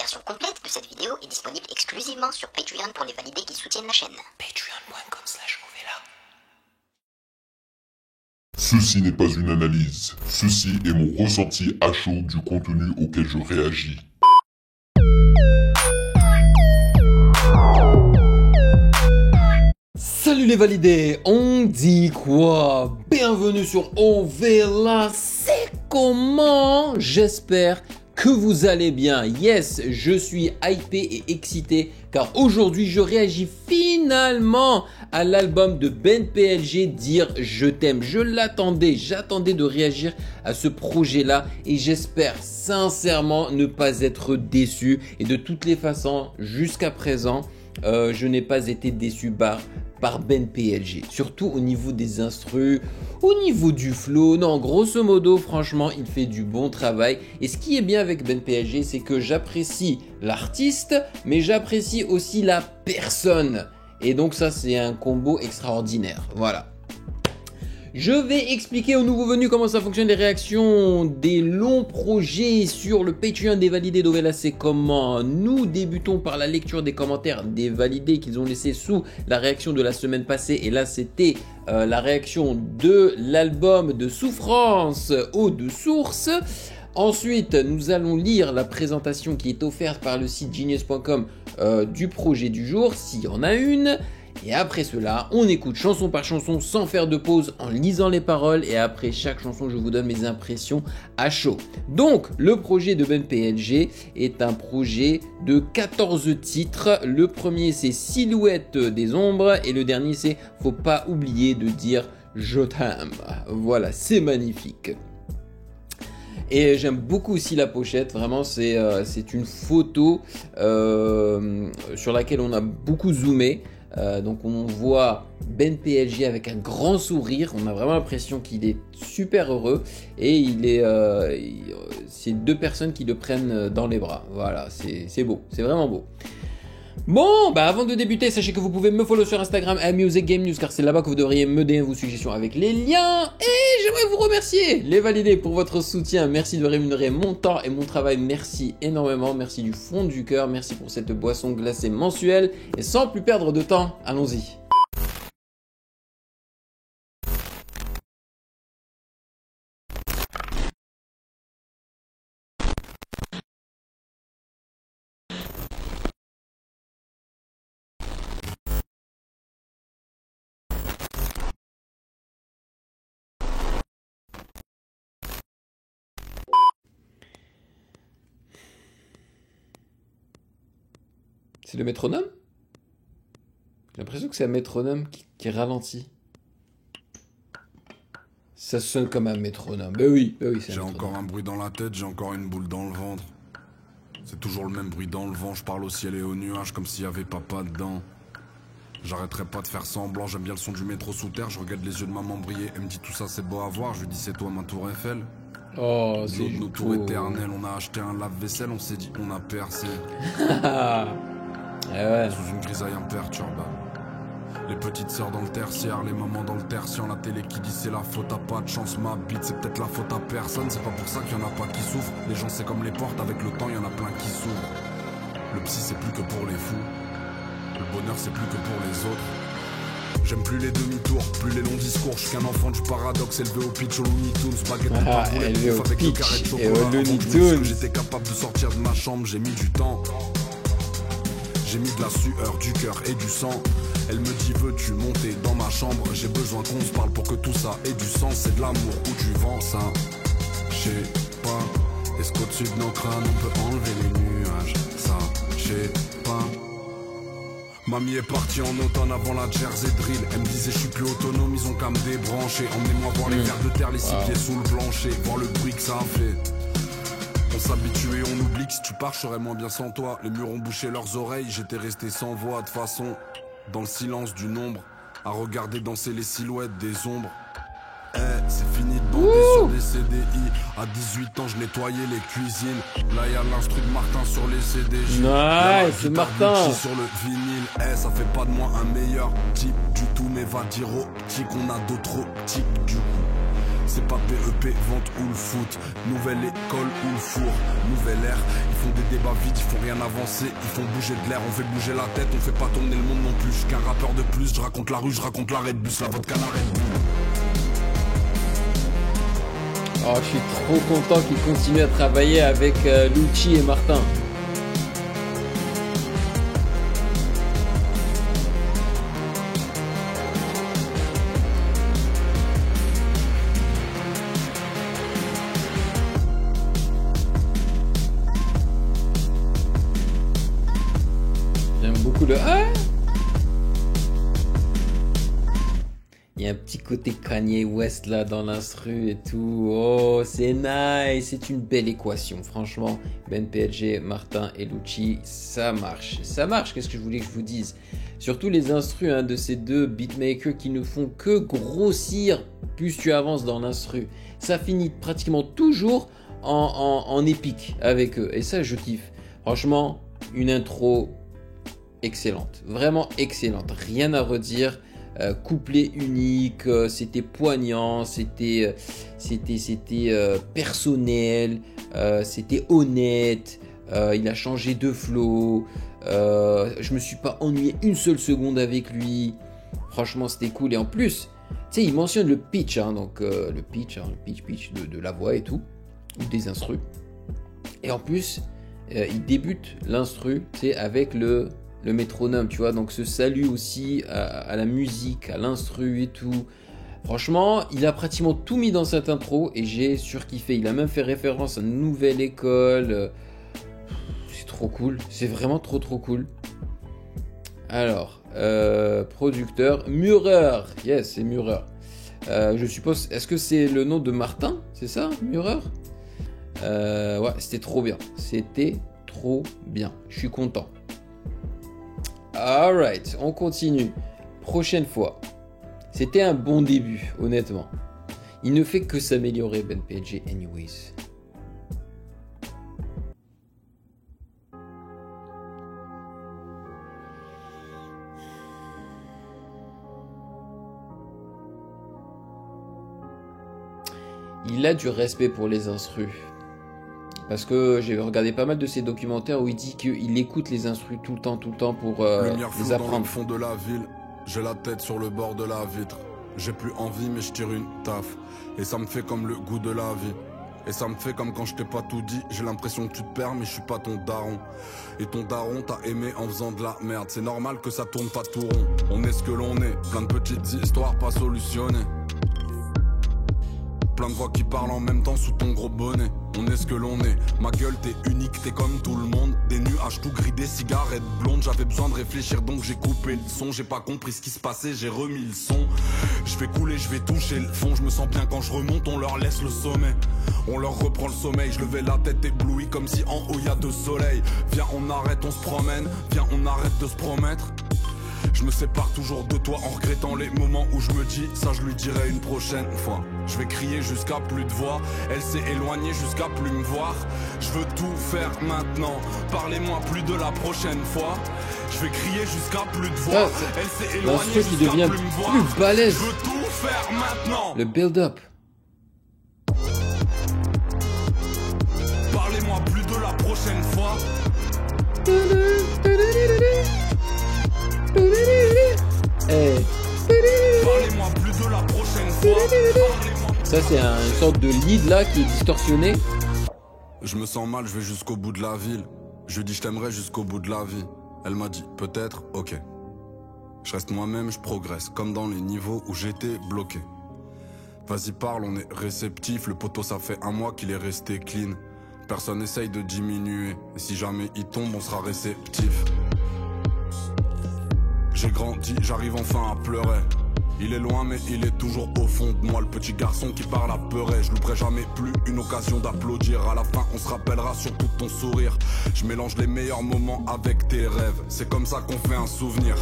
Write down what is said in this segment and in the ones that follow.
version complète de cette vidéo est disponible exclusivement sur Patreon pour les validés qui soutiennent la chaîne. Patreon.com/Ovela. Ceci n'est pas une analyse, ceci est mon ressenti à chaud du contenu auquel je réagis. Salut les validés, on dit quoi? Bienvenue sur Ovela, c'est comment? J'espère que vous allez bien. Yes, je suis hypé et excité car aujourd'hui je réagis finalement à l'album de Ben PLG, Dire je t'aime. Je l'attendais, j'attendais de réagir à ce projet-là et j'espère sincèrement ne pas être déçu. Et de toutes les façons, jusqu'à présent, je n'ai pas été déçu par Ben PLG, surtout au niveau des instrus, au niveau du flow. Non, grosso modo, franchement, il fait du bon travail. Et ce qui est bien avec Ben PLG, c'est que j'apprécie l'artiste, mais j'apprécie aussi la personne. Et donc ça, c'est un combo extraordinaire. Voilà. Je vais expliquer aux nouveaux venus comment ça fonctionne les réactions des longs projets sur le Patreon des validés d'Ovela. C'est comment. Nous débutons par la lecture des commentaires des validés qu'ils ont laissés sous la réaction de la semaine passée. Et là, c'était la réaction de l'album de Souffrance, Eau de Source. Ensuite, nous allons lire la présentation qui est offerte par le site genius.com du projet du jour, s'il y en a une. Et après cela, on écoute chanson par chanson sans faire de pause en lisant les paroles. Et après chaque chanson, je vous donne mes impressions à chaud. Donc, le projet de Ben PLG est un projet de 14 titres. Le premier, c'est Silhouette des ombres. Et le dernier, c'est Faut pas oublier de dire je t'aime. Voilà, c'est magnifique. Et j'aime beaucoup aussi la pochette, vraiment c'est une photo sur laquelle on a beaucoup zoomé. Donc on voit Ben PLG avec un grand sourire, on a vraiment l'impression qu'il est super heureux et c'est deux personnes qui le prennent dans les bras. Voilà, c'est beau, c'est vraiment beau. Bon, avant de débuter, sachez que vous pouvez me follow sur Instagram @musicgamenews car c'est là-bas que vous devriez me donner vos suggestions avec les liens. Et j'aimerais vous remercier, les validés, pour votre soutien. Merci de rémunérer mon temps et mon travail. Merci énormément, merci du fond du cœur. Merci pour cette boisson glacée mensuelle. Et sans plus perdre de temps, allons-y. C'est le métronome? J'ai l'impression que c'est un métronome qui ralentit. Ça sonne comme un métronome. Ben oui, c'est un métronome. J'ai encore un bruit dans la tête, j'ai encore une boule dans le ventre. C'est toujours le même bruit dans le vent, je parle au ciel et aux nuages comme s'il y avait papa dedans. J'arrêterai pas de faire semblant, j'aime bien le son du métro sous terre. Je regarde les yeux de maman briller, elle me dit tout ça c'est beau à voir. Je lui dis c'est toi ma tour Eiffel. Oh, c'est nos tours éternelles, on a acheté un lave-vaisselle, on s'est dit on a percé. Ouais. Sous une grisaille imperturbable. Les petites sœurs dans le tertiaire, les mamans dans le tertiaire, la télé qui dit c'est la faute à pas de chance, ma bite c'est peut-être la faute à personne, c'est pas pour ça qu'il y en a pas qui souffrent. Les gens c'est comme les portes, avec le temps il y en a plein qui s'ouvrent. Le psy c'est plus que pour les fous, le bonheur c'est plus que pour les autres. J'aime plus les demi-tours, plus les longs discours, je suis qu'un enfant du paradoxe élevé au pitch, au Looney Tunes, baguette de pas élevé au avec le pitch carré de chocolat. et au Looney Tunes. J'étais capable de sortir de ma chambre, j'ai mis du temps. J'ai mis de la sueur, du cœur et du sang. Elle me dit veux-tu monter dans ma chambre? J'ai besoin qu'on se parle pour que tout ça ait du sens. C'est de l'amour ou du vent ça. Je sais pas. Est-ce qu'au-dessus de nos crânes on peut enlever les nuages? Ça, je sais pas. Mamie est partie en automne avant la Jersey Drill. Elle me disait je suis plus autonome, ils ont qu'à me débrancher. Emmenez-moi voir les vers de terre, les 6 pieds sous le plancher. Voir le bruit que ça a fait. On s'habitue et on oublie que si tu pars, je serais moins bien sans toi. Les murs ont bouché leurs oreilles, j'étais resté sans voix. De façon, dans le silence du nombre, à regarder danser les silhouettes des ombres. C'est fini de bander sur des CDI. À 18 ans, je nettoyais les cuisines. Là, y'a l'instru de Martin sur les CDJ. Nice, c'est Martin. Sur le vinyle, ça fait pas de moi un meilleur type du tout. Mais va dire au petit qu'on a d'autres optiques du coup. C'est pas BEP, vente ou le foot. Nouvelle école ou le four. Nouvelle ère, ils font des débats vides, ils font rien avancer. Ils font bouger de l'air, on fait bouger la tête. On fait pas tourner le monde non plus. Je suis qu'un rappeur de plus, je raconte la rue, je raconte l'arrêt de bus. La vodka n'arrête plus. Oh, je suis trop content qu'ils continuent à travailler avec Lucci et Martin. J'aime beaucoup le... Ah, il y a un petit côté Kanye West là dans l'instru et tout. Oh, c'est nice. C'est une belle équation. Franchement, Ben PLG, Martin et Lucci, ça marche. Ça marche, qu'est-ce que je voulais que je vous dise? Surtout les instrus de ces deux beatmakers qui ne font que grossir plus tu avances dans l'instru. Ça finit pratiquement toujours en épique avec eux. Et ça, je kiffe. Franchement, une intro excellente. Vraiment excellente. Rien à redire. Couplet unique, c'était poignant, c'était personnel, c'était honnête, il a changé de flow, je me suis pas ennuyé une seule seconde avec lui, franchement c'était cool. Et en plus, tu sais, il mentionne le pitch, donc le pitch de la voix et tout, ou des instrus, et en plus il débute l'instru, tu sais, avec le métronome, tu vois, donc ce salut aussi à la musique, à l'instru et tout. Franchement, il a pratiquement tout mis dans cette intro et j'ai surkiffé. Il a même fait référence à une nouvelle école. C'est trop cool, c'est vraiment trop cool. Alors, producteur, Murer. Yes, c'est Murer. Je suppose, est-ce que c'est le nom de Martin? C'est ça, Murer? Ouais, c'était trop bien. C'était trop bien. Je suis content. Alright, on continue. Prochaine fois. C'était un bon début, honnêtement. Il ne fait que s'améliorer, Ben PLG, anyways. Il a du respect pour les instrus. Parce que j'ai regardé pas mal de ses documentaires où il dit qu'il écoute les instrus tout le temps pour les apprendre. Dans le fond de la ville, j'ai la tête sur le bord de la vitre. J'ai plus envie mais je tire une taf. Et ça me fait comme le goût de la vie. Et ça me fait comme quand je t'ai pas tout dit. J'ai l'impression que tu te perds mais je suis pas ton daron. Et ton daron t'a aimé en faisant de la merde. C'est normal que ça tourne pas tout rond. On est ce que l'on est, plein de petites histoires pas solutionnées. Plein de voix qui parlent en même temps sous ton gros bonnet. On est ce que l'on est, ma gueule t'es unique, t'es comme tout le monde. Des nuages tout gris, des cigarettes blondes. J'avais besoin de réfléchir donc j'ai coupé le son. J'ai pas compris ce qui se passait, j'ai remis le son. Je vais couler, je vais toucher le fond. Je me sens bien quand je remonte, on leur laisse le sommet. On leur reprend le sommeil, je levais la tête éblouie comme si en haut y a 2 soleils. Viens on arrête, on se promène, viens on arrête de se promettre. Je me sépare toujours de toi en regrettant les moments où je me dis ça je lui dirai une prochaine fois. Je vais crier jusqu'à plus de voix, elle s'est éloignée jusqu'à plus me voir. Je veux tout faire maintenant, parlez-moi plus de la prochaine fois. Je vais crier jusqu'à plus de voix, elle s'est éloignée jusqu'à plus me voir. Plus balèze. Je veux tout faire maintenant. Le build-up. Parlez-moi plus de la prochaine fois. Hey. Parlez-moi plus de la prochaine fois. Ça c'est une sorte de lead là qui est distorsionné. Je me sens mal, je vais jusqu'au bout de la ville. Je lui dis je t'aimerais jusqu'au bout de la vie. Elle m'a dit peut-être, ok. Je reste moi-même, je progresse, comme dans les niveaux où j'étais bloqué. Vas-y parle, on est réceptif. Le poteau ça fait 1 mois qu'il est resté clean. Personne essaye de diminuer. Et si jamais il tombe, on sera réceptif. J'ai grandi, j'arrive enfin à pleurer. Il est loin mais il est toujours au fond de moi. Le petit garçon qui parle à pleurer. Je louperai jamais plus une occasion d'applaudir. À la fin on se rappellera surtout de ton sourire. Je mélange les meilleurs moments avec tes rêves. C'est comme ça qu'on fait un souvenir.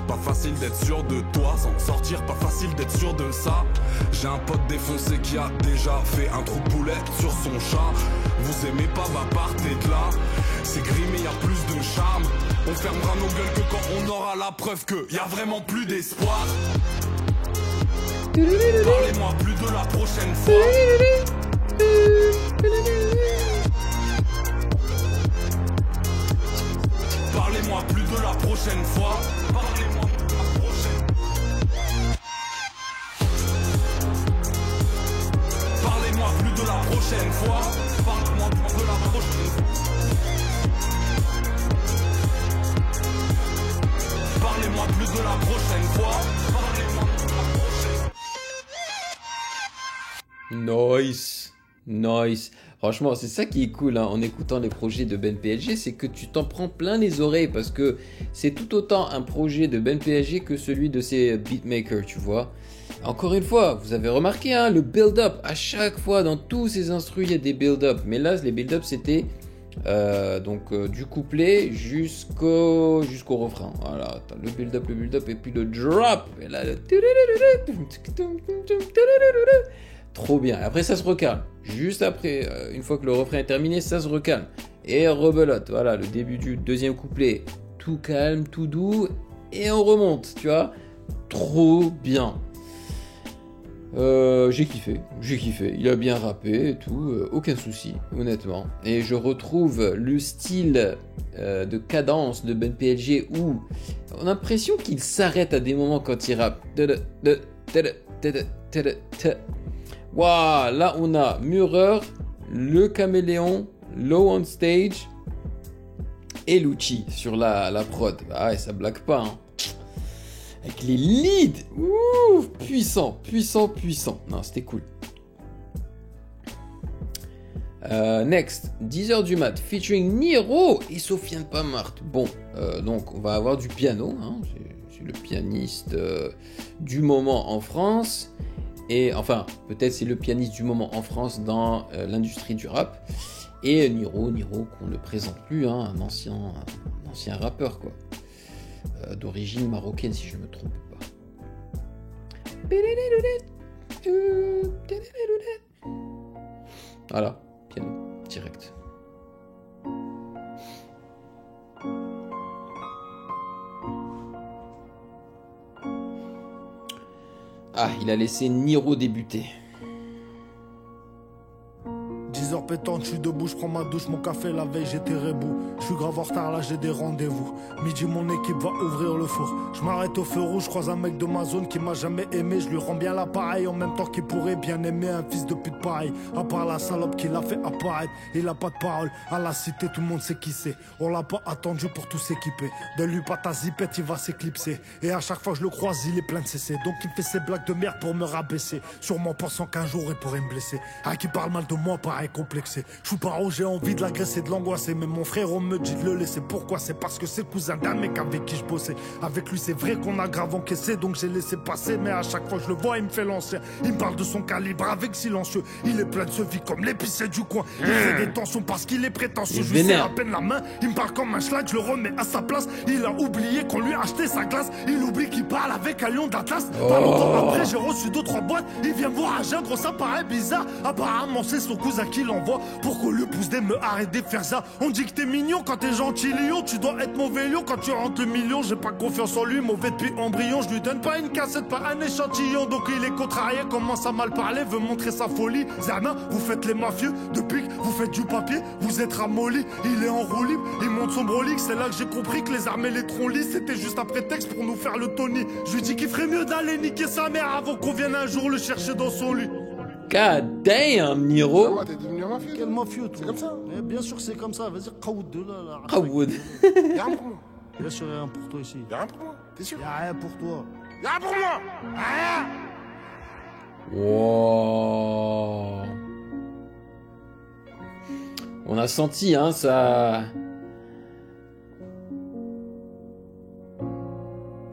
Pas facile d'être sûr de toi sans sortir. Pas facile d'être sûr de ça. J'ai un pote défoncé qui a déjà fait un trou de boulette sur son chat. Vous aimez pas, bah partez de là. C'est gris mais y a plus de charme. On fermera nos gueules que quand on aura la preuve que y a vraiment plus d'espoir. Parlez-moi plus de la prochaine fois. Parlez-moi plus de la prochaine fois. Parlez-moi plus de la prochaine. Parlez-moi plus de la prochaine fois. Parlez-moi plus de la prochaine fois. Parlez-moi plus de la prochaine fois. Parlez-moi plus de la prochaine. Nice. Nice. Franchement, c'est ça qui est cool hein, en écoutant les projets de Ben PSG, c'est que tu t'en prends plein les oreilles parce que c'est tout autant un projet de Ben PSG que celui de ses beatmakers, tu vois. Encore une fois, vous avez remarqué hein, le build-up, à chaque fois dans tous ces instrus, il y a des build-up. Mais là, les build-up, c'était du couplet jusqu'au refrain. Voilà, le build-up et puis le drop. Et là, le... Trop bien. Après, ça se recalme. Juste après, une fois que le refrain est terminé, ça se recalme. Et rebelote. Voilà, le début du deuxième couplet. Tout calme, tout doux. Et on remonte, tu vois. Trop bien. J'ai kiffé. Il a bien rappé et tout. Aucun souci, honnêtement. Et je retrouve le style de cadence de Ben PLG où on a l'impression qu'il s'arrête à des moments quand il rappe. Waouh, là on a Mureur, le Caméléon, Low on Stage et Lucci sur la prod. Ah ouais, ça blague pas. Hein. Avec les leads, ouh, puissant. Non, c'était cool. Next, 10h du mat, featuring Niro et Sofiane Pamart. Bon, donc on va avoir du piano. Hein. C'est le pianiste du moment en France. Et enfin, peut-être c'est le pianiste du moment en France dans l'industrie du rap. Et Niro qu'on ne présente plus, hein, un ancien rappeur quoi, d'origine marocaine si je ne me trompe pas. Voilà, piano direct. Ah, il a laissé Niro débuter. 10h pétante, je suis debout, je prends ma douche, mon café la veille, j'étais rebou. Je suis grave en retard, là j'ai des rendez-vous. Midi, mon équipe va ouvrir le four. Je m'arrête au feu rouge, je croise un mec de ma zone qui m'a jamais aimé. Je lui rends bien l'appareil en même temps qu'il pourrait bien aimer un fils de pute pareil. À part la salope qui l'a fait apparaître, il a pas de parole. À la cité, tout le monde sait qui c'est. On l'a pas attendu pour tout s'équiper. Donne-lui pas ta zipette, il va s'éclipser. Et à chaque fois je le croise, il est plein de CC. Donc il fait ses blagues de merde pour me rabaisser. Sûrement pensant qu'un jour il pourrait me blesser. À qui parle mal de moi, pareil complexé. Je suis pas haut, j'ai envie de l'agresser, de l'angoisser. Mais mon frère, on me dit de le laisser. Pourquoi? C'est parce que c'est le cousin d'un mec avec qui je bossais. Avec lui, c'est vrai qu'on a grave encaissé. Donc j'ai laissé passer. Mais à chaque fois, je le vois, il me fait l'ancien. Il me parle de son calibre avec silencieux. Il est plein de ce vie comme l'épicé du coin. Il fait des tensions parce qu'il est prétentieux. Je lui serre à peine la main. Il me parle comme un schlag, je le remets à sa place. Il a oublié qu'on lui a acheté sa glace. Il oublie qu'il parle avec un lion d'Atlas. Pas longtemps après, j'ai reçu 2-3 boîtes. Il vient me voir à Jeun, gros, ça paraît bizarre. Apparemment, c'est son cousin qui l'envoie. Pour qu'on lui pousse des me arrêter de faire ça. On dit que t'es mignon quand t'es gentil lion. Tu dois être mauvais lion quand tu rentres le million. J'ai pas confiance en lui, mauvais depuis embryon. Je lui donne pas une cassette, pas un échantillon. Donc il est contrarié, commence à mal parler, veut montrer sa folie. Zana, vous faites les mafieux. Depuis que vous faites du papier, vous êtes ramolli. Il est en roue libre, il monte son brolique. C'est là que j'ai compris que les armées les troncs lisses, c'était juste un prétexte pour nous faire le Tony. Je lui dis qu'il ferait mieux d'aller niquer sa mère avant qu'on vienne un jour le chercher dans son lit. God damn, Niro. Ah ouais, t'es devenu un mafieux. Quel mafieux, toi. C'est comme ça. Mais bien sûr, c'est comme ça. Vas-y, Kaoud de là. Kaoud. Y'a rien pour moi. Bien sûr, y'a rien pour toi ici. Y'a rien pour moi. T'es sûr? Y'a rien pour toi. Y'a rien pour moi. Rien. Wow. On a senti, hein, ça...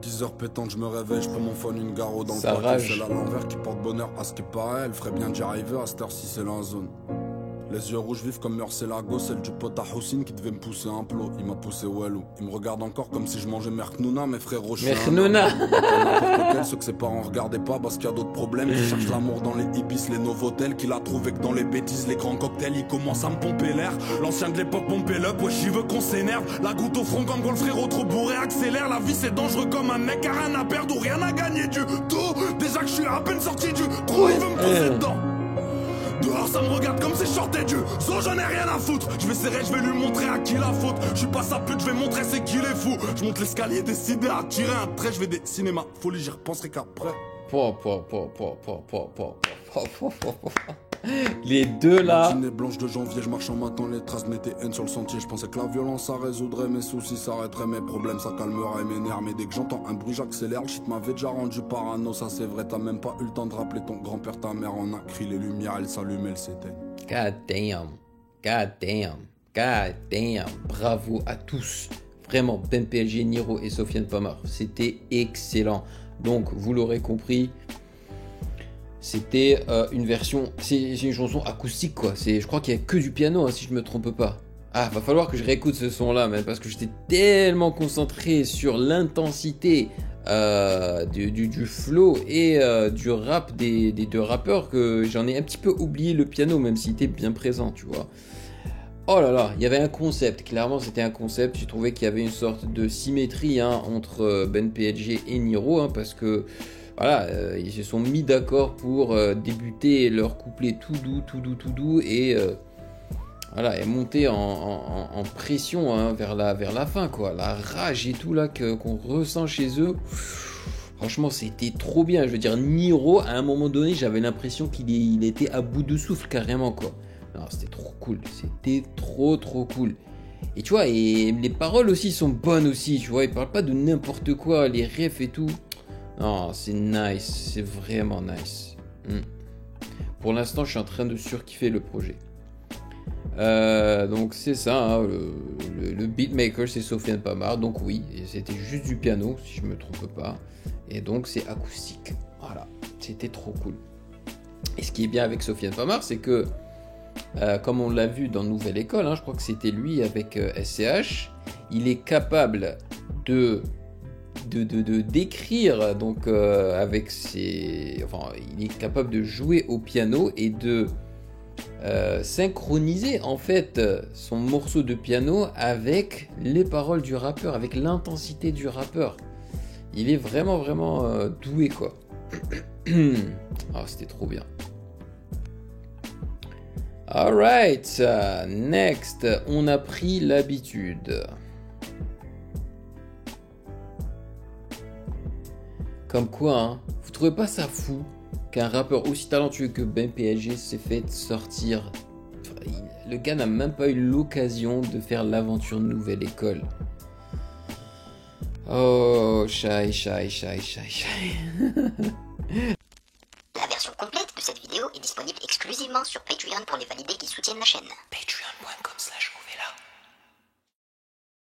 10h pétantes, je me réveille, je prends mon phone, une garo dans le parking. C'est la l'envers qui porte bonheur à ce qui paraît. Elle ferait bien d'y arriver à cette heure-ci, c'est la zone. Les yeux rouges vifs comme Murcielago, celle du pote à Houssine qui devait me pousser un plot. Il m'a poussé Walou. Il me regarde encore comme si je mangeais Merknouna, mes frérots. Merknouna. Ceux que ses parents regardaient pas parce qu'il y a d'autres problèmes. Qui cherchent l'amour dans les Ibis, les Novotel. Qu'il a trouvé que dans les bêtises, les grands cocktails. Il commence à me pomper l'air. L'ancien de l'époque pompait l'up, wesh il veut qu'on s'énerve. La goutte au front comme quand le frérot trop bourré accélère. La vie c'est dangereux comme un mec, a rien à perdre ou rien à gagner du tout. Déjà que je suis à peine sorti du trou, il veut me poser dedans. Dehors ça me regarde comme si je sortais du zoo, j'en ai rien à foutre. Je vais serrer, je vais lui montrer à qui la faute. Je suis pas sa pute, je vais montrer c'est qui les fous. Je monte l'escalier, décidé à tirer un trait. Je vais des cinémas, folie, j'y repenserai qu'après. Les deux là. Matinée blanche de janvier, je marche en matant les traces, mettez haine sur le sentier. Je pensais que la violence ça résoudrait mes soucis, ça arrêterait mes problèmes, ça calmerait mes nerfs. Mais dès que j'entends un bruit, j'accélère. Le shit m'avait déjà rendu parano, ça c'est vrai. T'as même pas eu le temps de rappeler ton grand-père, ta mère en a crié. Les lumières, elles s'allument, elles s'éteignent. God damn. God damn. God damn. Bravo à tous. Vraiment, BenPLG, Niro et Sofiane Pamar. C'était excellent. Donc, vous l'aurez compris. C'était une version, c'est une chanson acoustique quoi. Je crois qu'il n'y a que du piano hein, si je me trompe pas. Ah, va falloir que je réécoute ce son là, même parce que j'étais tellement concentré sur l'intensité du flow et du rap des deux rappeurs que j'en ai un petit peu oublié le piano, même s'il était bien présent, tu vois. Oh là là, il y avait un concept, clairement c'était un concept. J'ai trouvé qu'il y avait une sorte de symétrie hein, entre BenPLG et Niro, hein, parce que voilà, ils se sont mis d'accord pour débuter leur couplet tout doux et voilà, et monter en pression hein, vers la fin quoi. La rage et tout là qu'on ressent chez eux. Franchement, c'était trop bien. Je veux dire, Niro, à un moment donné, j'avais l'impression qu'il était à bout de souffle carrément quoi. Non, c'était trop cool. C'était trop cool. Et tu vois, et les paroles aussi sont bonnes aussi. Tu vois, ils parlent pas de n'importe quoi, les refs et tout. Non, c'est nice, c'est vraiment nice. Pour l'instant, je suis en train de surkiffer le projet. Donc c'est ça, hein, le beatmaker c'est Sofiane Pamar. Donc oui, c'était juste du piano si je me trompe pas. Et donc c'est acoustique. Voilà, c'était trop cool. Et ce qui est bien avec Sofiane Pamar, c'est que comme on l'a vu dans Nouvelle École, hein, je crois que c'était lui avec SCH, il est capable d'écrire donc avec ses, enfin il est capable de jouer au piano et de synchroniser en fait son morceau de piano avec les paroles du rappeur, avec l'intensité du rappeur. Il est vraiment doué quoi. Oh, c'était trop bien. Alright, next, on a pris l'habitude. Comme quoi, hein, vous trouvez pas ça fou qu'un rappeur aussi talentueux que BenPLG s'est fait sortir. Le gars n'a même pas eu l'occasion de faire l'aventure Nouvelle École. Oh, shy. La version complète de cette vidéo est disponible exclusivement sur Patreon pour les validés qui soutiennent la chaîne. Patreon.com/.